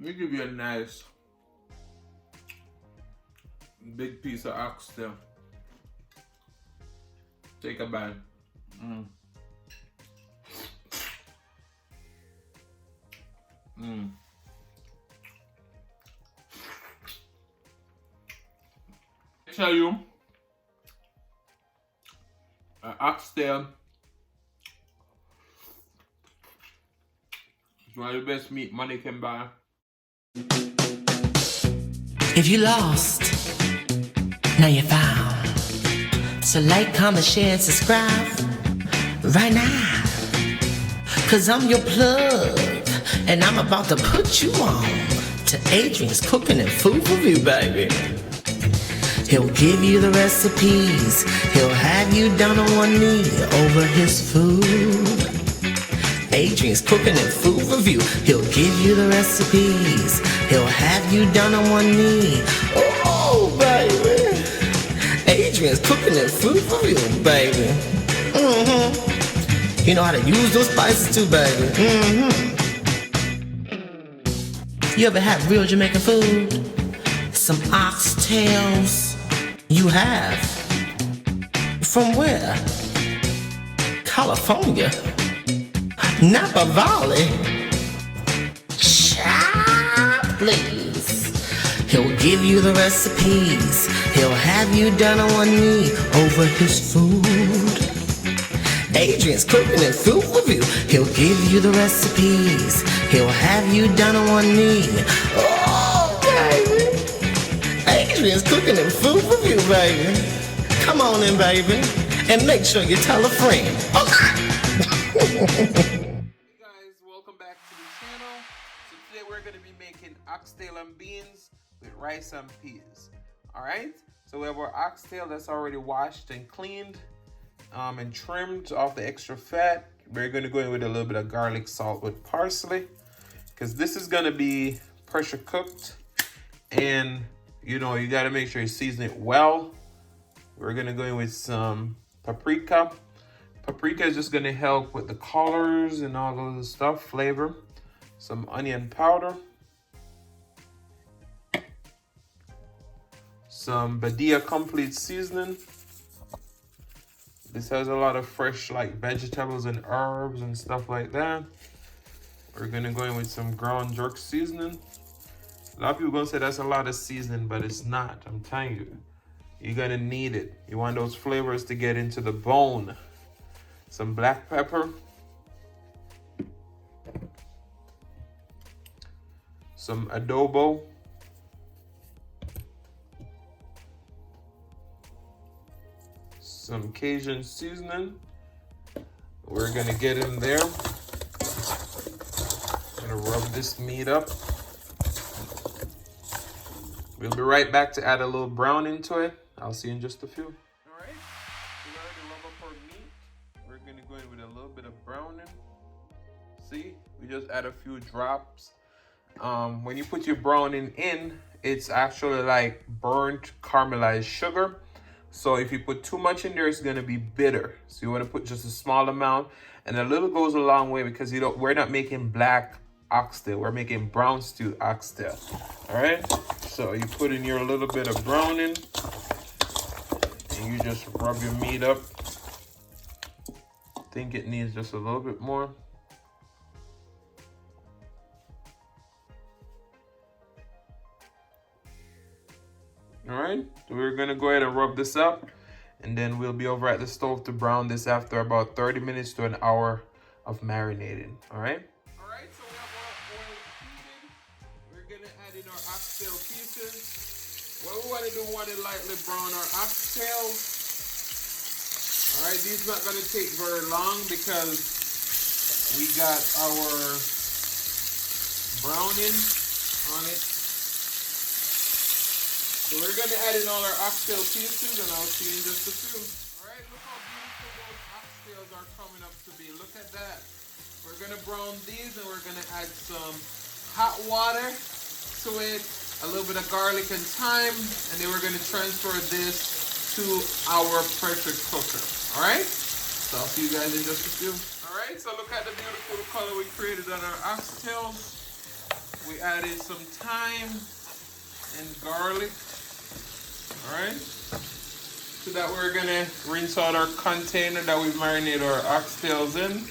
Let me give you a nice big piece of oxtail. Take a bite. I tell you, an oxtail is one of the best meat money can buy. If you lost, now you're found. So like, comment, share, and subscribe right now. Cause I'm your plug, and I'm about to put you on to Adrian's Cooking and Food Review, baby. He'll give you the recipes. He'll have you down on one knee over his food. Adrian's Cooking and Food Review. He'll give you the recipes. He'll have you down on one knee. Oh, baby. Adrian's Cooking and Food Review, baby. You know how to use those spices too, baby. You ever had real Jamaican food? Some oxtails? You have? From where? California? Napa Valley? Child, please. He'll give you the recipes. He'll have you down on one knee over his food. Adrian's Cooking and Food Review. He'll give you the recipes. He'll have you down on one knee. Oh, baby. Adrian's Cooking and Food Review, baby. Come on in, baby. And make sure you tell a friend. Hey guys, welcome back to the channel. So today we're going to be making oxtail and beans with rice and peas. Alright, so we have our oxtail that's already washed and cleaned and trimmed off the extra fat. We're going to go in with a little bit of garlic salt with parsley, because this is going to be pressure cooked, and you know, you got to make sure you season it well. We're going to go in with some paprika. Paprika is just going to help with the colors and all of the stuff, flavor. Some onion powder. Some Badia Complete seasoning. This has a lot of fresh like vegetables and herbs and stuff like that. We're going to go in with some ground jerk seasoning. A lot of people are going to say that's a lot of seasoning, but it's not. I'm telling you. You're going to need it. You want those flavors to get into the bone. Some black pepper. Some adobo. Some Cajun seasoning. We're going to get in there. Gonna rub this meat up. We'll be right back to add a little brown into it. I'll see you in just a few. Alright, we already rub up our meat. We're gonna go in with a little bit of browning. See, we just add a few drops. When you put your browning in, it's actually like burnt caramelized sugar. So if you put too much in there, it's gonna be bitter. So you wanna put just a small amount, and a little goes a long way, because we're not making black oxtail, we're making brown stew oxtail. All right, so you put in your little bit of browning, and you just rub your meat up. I think it needs just a little bit more. All right, so we're gonna go ahead and rub this up, and then we'll be over at the stove to brown this after about 30 minutes to an hour of marinating. All right. Alright, so we have our oil heated. We're gonna add in our oxtail pieces. What we want to do, we want to lightly brown our oxtails. Alright, these not gonna take very long because we got our browning on it. So we're gonna add in all our oxtail pieces, and I'll see you in just a few. Alright, look how beautiful those oxtails are coming up to be. Look at that. We're gonna brown these, and we're gonna add some hot water to it, a little bit of garlic and thyme, and then we're gonna transfer this to our pressure cooker. All right, so I'll see you guys in just a few. All right, so look at the beautiful color we created on our oxtails. we added some thyme and garlic. All right. So that we're gonna rinse out our container that we've marinated our oxtails in.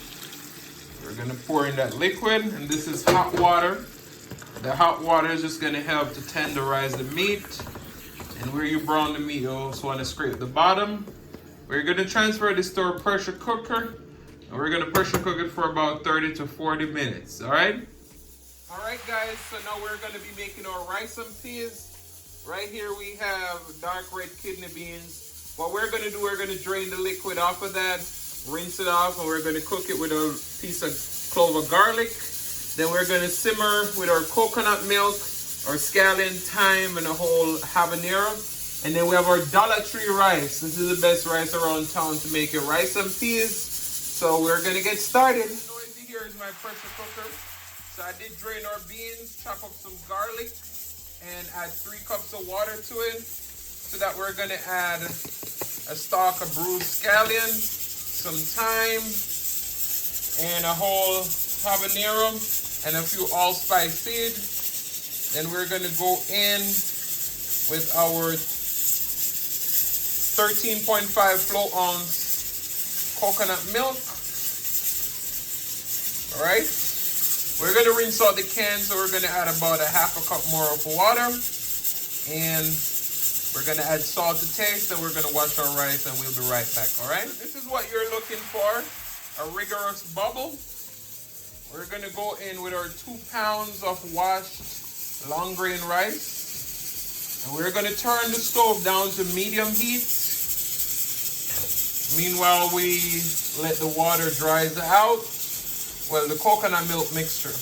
We're gonna pour in that liquid, and this is hot water. The hot water is just gonna help to tenderize the meat. And where you brown the meat, you also wanna scrape the bottom. We're gonna transfer this to our pressure cooker, and we're gonna pressure cook it for about 30 to 40 minutes, all right? All right, guys, so now we're gonna be making our rice and peas. Right here we have dark red kidney beans. What we're gonna do, we're gonna drain the liquid off of that, rinse it off, and we're gonna cook it with a piece of clove of garlic. Then we're gonna simmer with our coconut milk, our scallion, thyme, and a whole habanero. And then we have our Dollar Tree rice. This is the best rice around town to make your rice and peas. So we're gonna get started. The noisy here is my pressure cooker. So I did drain our beans, chop up some garlic, and add 3 cups of water to it. So that we're gonna add a stalk of bruised scallion, some thyme, and a whole habanero, and a few allspice seed. Then we're gonna go in with our 13.5 float ounce coconut milk. All right. We're gonna rinse out the can, so we're gonna add about a half a cup more of water, and we're gonna add salt to taste, and we're gonna wash our rice, and we'll be right back, all right? This is what you're looking for, a rigorous bubble. We're gonna go in with our 2 pounds of washed long grain rice, and we're gonna turn the stove down to medium heat. Meanwhile, we let the water dries out. Well, the coconut milk mixture.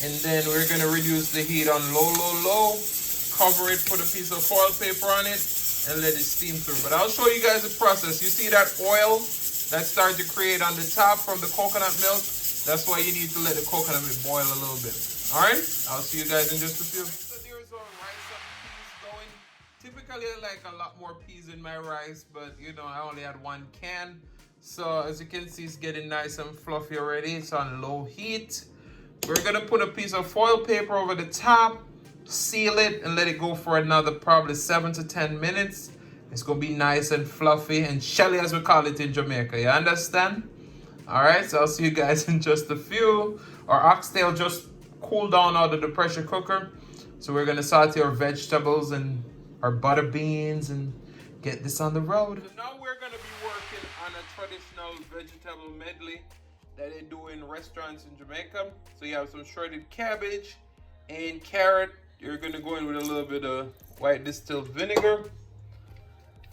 And then we're gonna reduce the heat on low, low, low. Cover it, put a piece of foil paper on it, and let it steam through. But I'll show you guys the process. You see that oil that started to create on the top from the coconut milk? That's why you need to let the coconut milk boil a little bit. All right, I'll see you guys in just a few. So there's our rice and peas going. Typically, I like a lot more peas in my rice, but you know, I only had 1 can. So as you can see, it's getting nice and fluffy already. It's on low heat. We're gonna put a piece of foil paper over the top, seal it, and let it go for another probably 7 to 10 minutes. It's gonna be nice and fluffy and shelly, as we call it in Jamaica. You understand? All right, so I'll see you guys in just a few. Our oxtail just cooled down out of the pressure cooker. So we're gonna saute our vegetables and our butter beans and get this on the road. So now we're gonna be working on a traditional vegetable medley that they do in restaurants in Jamaica. So you have some shredded cabbage and carrot. You're gonna go in with a little bit of white distilled vinegar,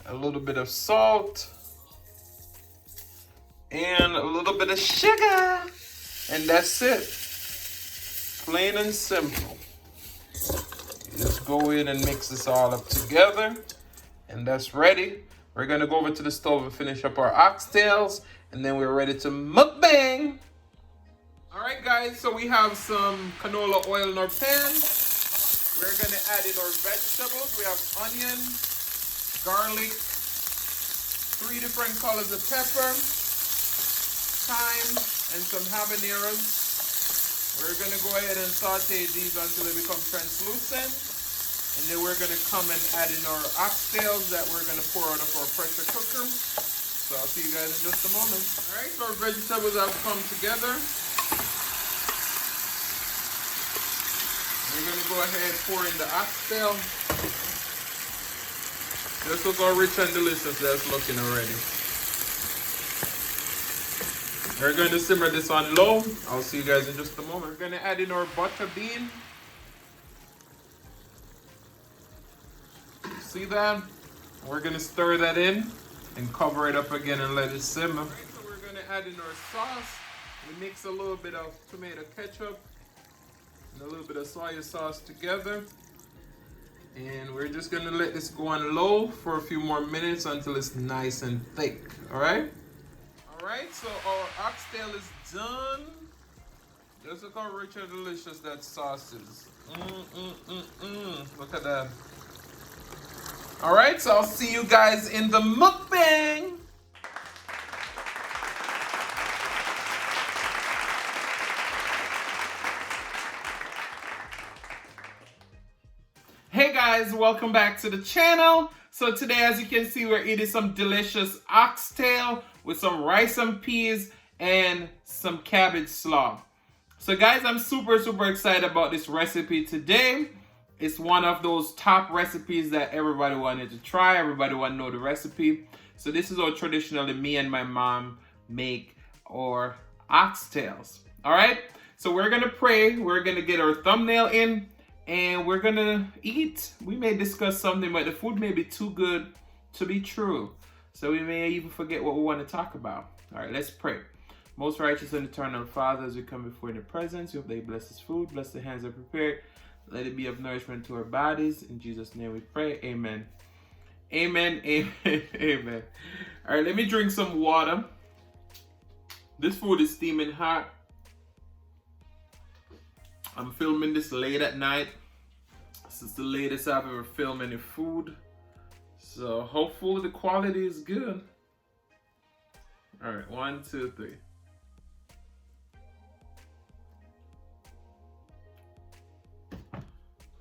a little bit of salt, and a little bit of sugar. And that's it. Plain and simple. You just go in and mix this all up together. And that's ready. We're gonna go over to the stove and finish up our oxtails, and then we're ready to mukbang. All right, guys, so we have some canola oil in our pan. We're gonna add in our vegetables. We have onion, garlic, 3 different colors of pepper, thyme, and some habaneros. We're gonna go ahead and saute these until they become translucent. And then we're gonna come and add in our oxtails that we're gonna pour out of our pressure cooker. So I'll see you guys in just a moment. All right, so our vegetables have come together. We're gonna go ahead and pour in the oxtail. This will go rich and delicious. That's looking already. We're going to simmer this on low. I'll see you guys in just a moment. We're gonna add in our butter bean. See that? We're gonna stir that in and cover it up again and let it simmer. All right, so we're gonna add in our sauce. We mix a little bit of tomato ketchup and a little bit of soy sauce together. And we're just gonna let this go on low for a few more minutes until it's nice and thick, all right? All right, so our oxtail is done. Just look how rich and delicious that sauce is. Look at that. All right, so I'll see you guys in the mukbang. guys, welcome back to the channel. So today, as you can see, we're eating some delicious oxtail with some rice and peas and some cabbage slaw. So guys, I'm super excited about this recipe today. It's one of those top recipes that everybody wanted to try. Everybody want to know the recipe. So this is how traditionally me and my mom make our oxtails. All right, so we're gonna pray, we're gonna get our thumbnail in, and we're gonna eat. We may discuss something, but the food may be too good to be true, so we may even forget what we want to talk about. All right, let's pray. Most righteous and eternal Father, as we come before your presence, we hope that you bless this food, bless the hands that prepared, let it be of nourishment to our bodies. In Jesus' name we pray, amen. Amen, amen, amen. All right, let me drink some water. This food is steaming hot. I'm filming this late at night. This is the latest I've ever filmed any food. So hopefully the quality is good. All right, 1, 2, 3.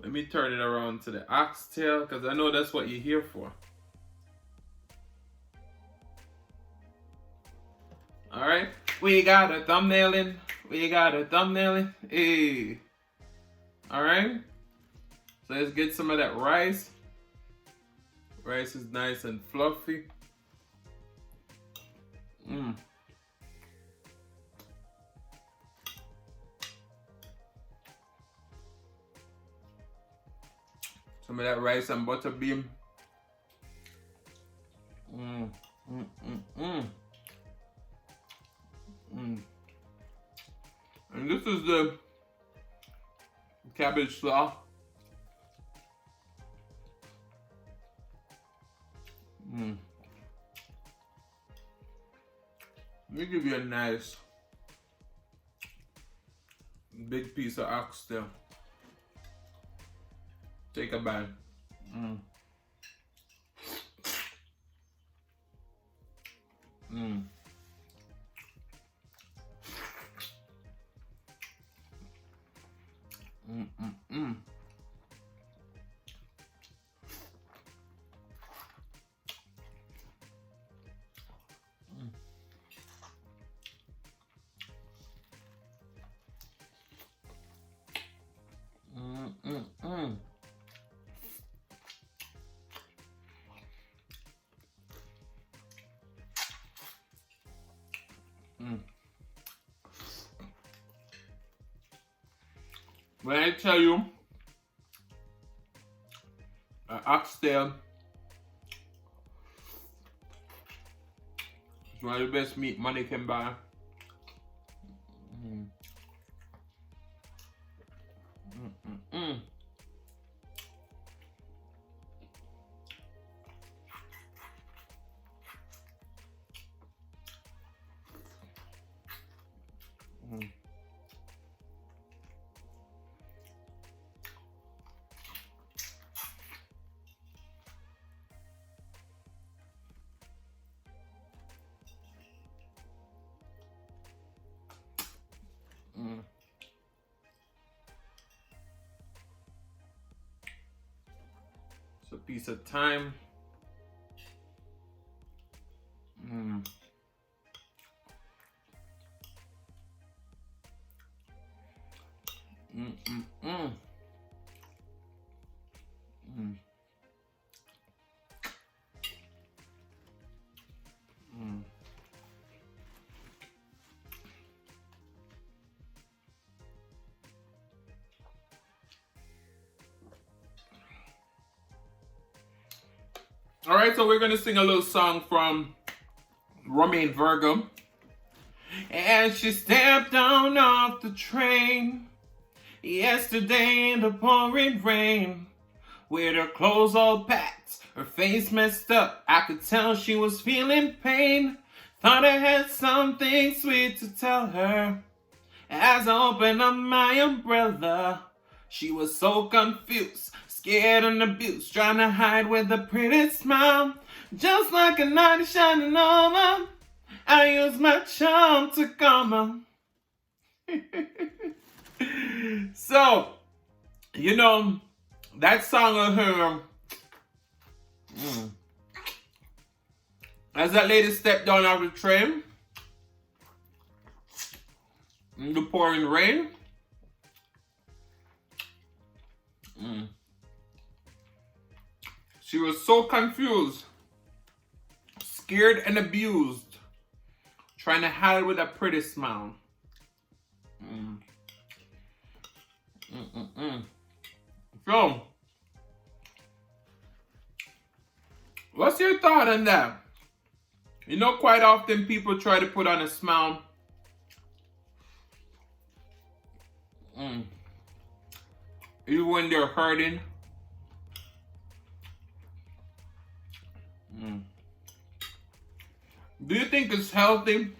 Let me turn it around to the oxtail because I know that's what you're here for. All right, we got a thumbnail in. We got a thumbnail in. Hey. All right. So let's get some of that rice. Rice is nice and fluffy. Some of that rice and butter bean. And this is the cabbage slaw. Let me give you a nice big piece of oxtail. Take a bite. When I tell you an oxtail is one of the best meat money can buy. It's a piece of thyme. All right, so we're gonna sing a little song from Romaine Virgo. And she stepped down off the train yesterday in the pouring rain, with her clothes all packed, her face messed up. I could tell she was feeling pain. Thought I had something sweet to tell her. As I opened up my umbrella, she was so confused, scared and abused, trying to hide with a pretty smile. Just like a knight shining over, I used my charm to calm her. So, you know, That song of her. As that lady stepped down off the train in the pouring rain. She was so confused, scared and abused, trying to hide with a pretty smile. So, what's your thought on that? You know, quite often people try to put on a smile. Even when they're hurting. Do you think it's healthy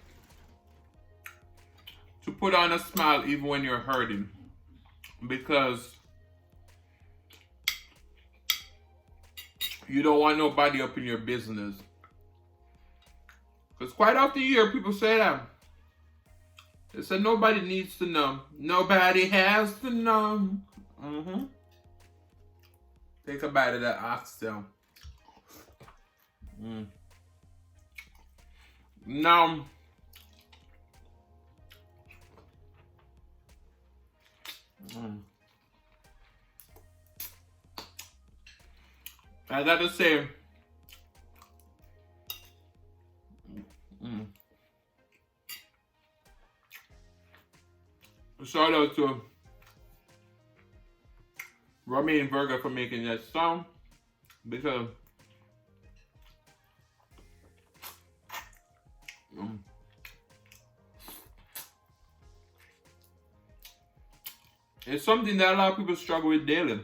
to put on a smile even when you're hurting? Because you don't want nobody up in your business. Because quite often you hear people say that. They say nobody needs to know. Nobody has to know. Take a bite of that oxtail. Now, I gotta say, shout out to Romaine Virgo for making that song, because it's something that a lot of people struggle with daily.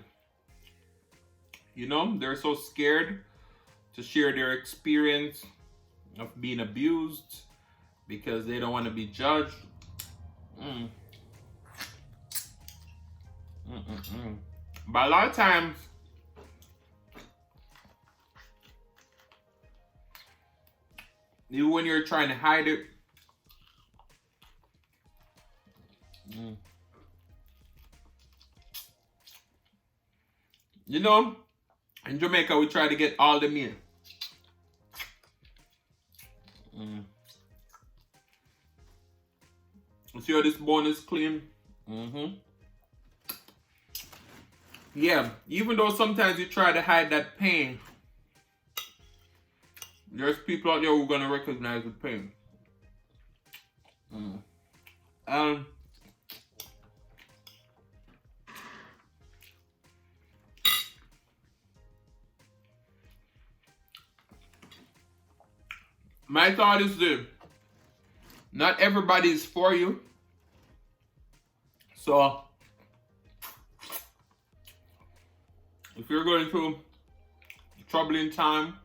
You know, they're so scared to share their experience of being abused because they don't want to be judged. But a lot of times, even when you're trying to hide it, you know, in Jamaica we try to get all the meal. You see how this bone is clean? Yeah, even though sometimes you try to hide that pain, there's people out there who are gonna recognize the pain. My thought is this: not everybody is for you. So, if you're going through a troubling time,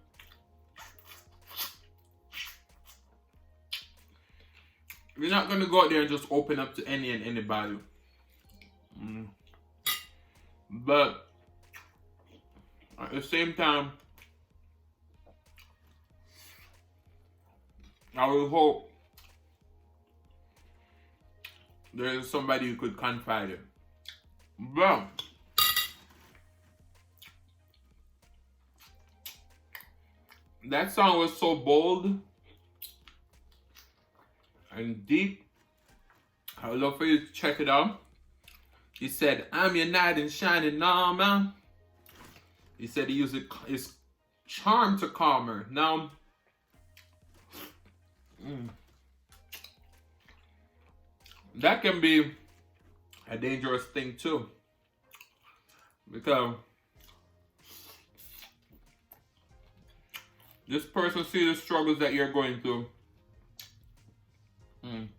you're not going to go out there and just open up to any and anybody. But at the same time, I will hope there is somebody you could confide in. But that song was so bold and deep. I would love for you to check it out. He said, "I'm your knight in shining armor." He said he used his charm to calm her. Now, that can be a dangerous thing too, because this person sees the struggles that you're going through, and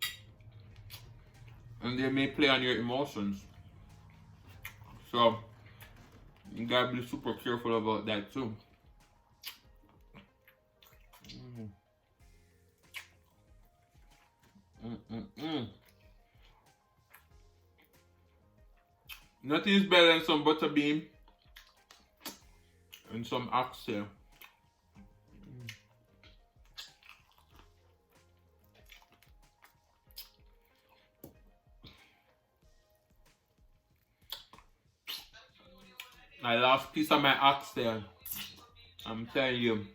they may play on your emotions. So you gotta be super careful about that too. Nothing is better than some butter bean and some oxtail. I lost piece of my oxtail. I'm telling you.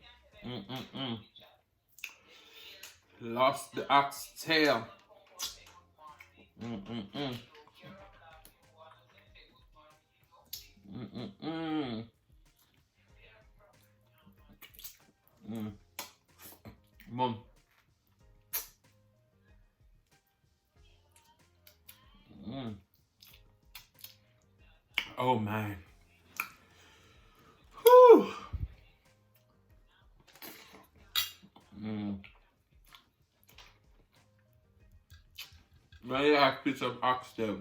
Lost the oxtail. Mm-mm-mm. Mm-mm-mm. Mom. Oh man. Whew. Very nice piece of oxtail.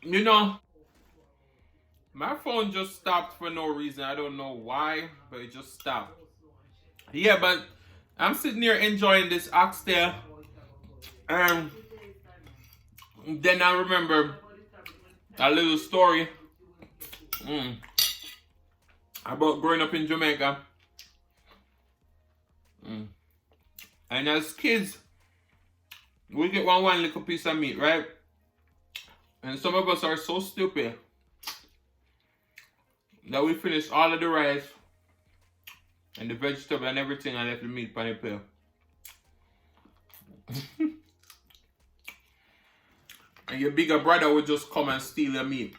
You know, my phone just stopped for no reason. I don't know why, but it just stopped. Yeah, but I'm sitting here enjoying this oxtail. And then I remember a little story about growing up in Jamaica. And as kids, we get one little piece of meat, right? And some of us are so stupid that we finish all of the rice and the vegetable and everything and left the meat on the plate. And your bigger brother would just come and steal your meat.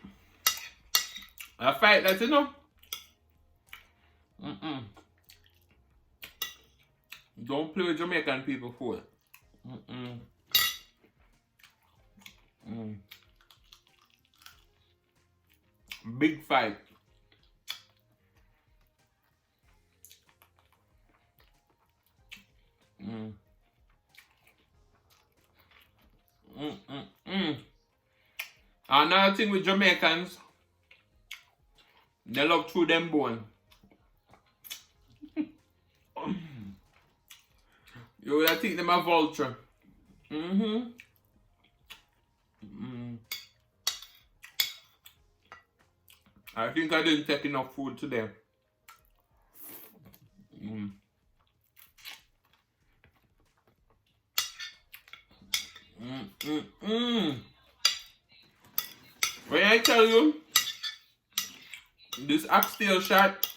I fight that, you know? Don't play with Jamaican people food. Big fight. Another thing with Jamaicans, they love chew them bone. You would think them a vulture. I think I didn't take enough food today. When I tell you, this oxtail shot,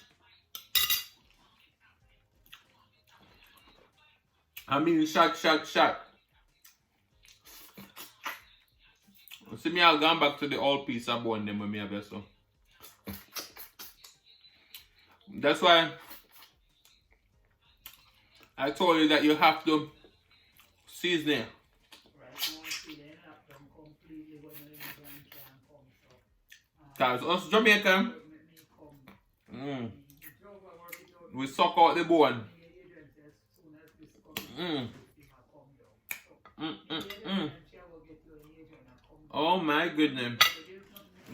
I mean shot. See me, I'll go back to the old piece of bone them with me, I guess so. That's why I told you that you have to season it. Because us Jamaican, we suck out the bone. Oh my goodness.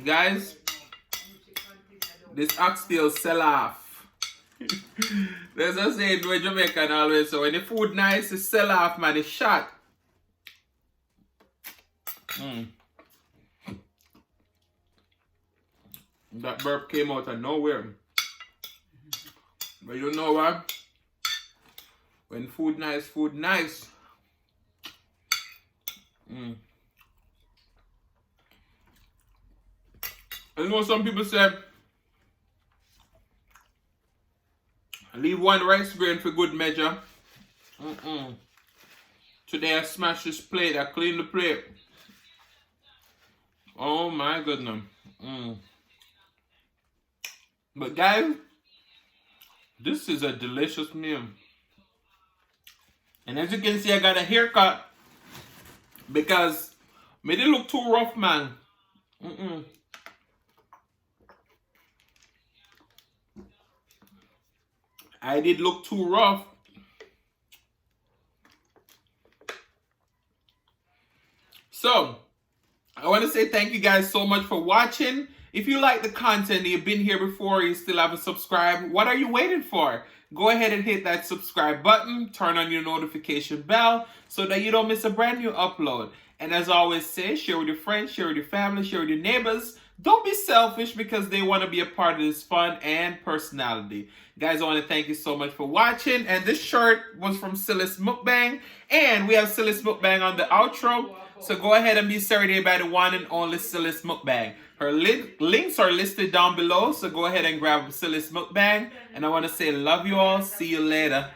Guys, this oxtail sell off. There's a saying with Jamaican always, so when the food nice, it sell off, man, it's shot. That burp came out of nowhere. But you know what? When food nice, food nice. You know, some people say, leave one rice grain for good measure. Today I smash this plate, I clean the plate. Oh my goodness. But guys, this is a delicious meal. And as you can see, I got a haircut because me didn't look too rough, man. I did look too rough. So, I want to say thank you guys so much for watching. If you like the content, you've been here before, you still haven't subscribed, what are you waiting for? Go ahead and hit that subscribe button, turn on your notification bell so that you don't miss a brand new upload. And as I always say, share with your friends, share with your family, share with your neighbors Don't be selfish because they want to be a part of this fun and personality. Guys, I want to thank you so much for watching. And this shirt was from Silas Mukbang. And we have Silas Mukbang on the outro. So go ahead and be served by the one and only Silas Mukbang. Her links are listed down below. So go ahead and grab Silas Mukbang. And I want to say love you all. See you later.